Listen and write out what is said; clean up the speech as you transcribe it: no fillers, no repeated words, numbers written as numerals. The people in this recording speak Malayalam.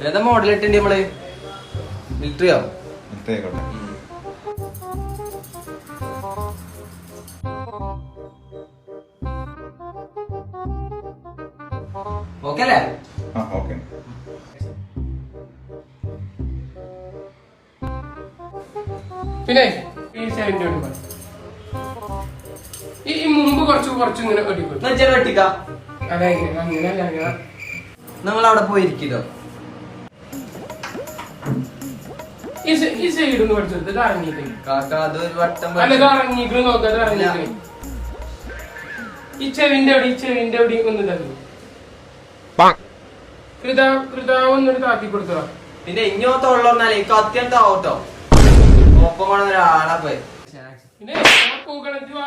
ഏതാ മോഡൽ ഇട്ടുണ്ട് നമ്മള്? മിലിറ്ററിയോ? മിലിറ്ററി ആയിക്കോട്ടെ. ഓക്കെ അല്ലേ? ആ ഓക്കെ. പിന്നെ ഈ സൈഡിന്റെ ഈ മുമ്പ് കുറച്ച് ഇങ്ങനെ വെച്ചാൽ വെട്ടിക്കാം. അതെ അങ്ങനെയല്ല നിങ്ങൾ അവിടെ പോയിരിക്കോ? ഈ സൈഡ് ഒന്ന് പഠിച്ചെടുത്ത് ഇറങ്ങിയിട്ട് കാക്ക അത് ഒരു വട്ടം അല്ല ഇത് ഇറങ്ങിയിട്ട് നോക്കാതെ ഇറങ്ങിയിട്ട് ഈ ചെവിന്റെ എവിടെ ഒന്ന് തന്നു കൃതാവൊന്നൊരു താത്തി കൊടുത്തോ. പിന്നെ ഇങ്ങോട്ടുള്ളാലേ അത്യന്തം ആവട്ടോ. ഒപ്പം കൊണ്ട ഒരാളെ പോയി പിന്നെ പൂക്കളത്തിൽ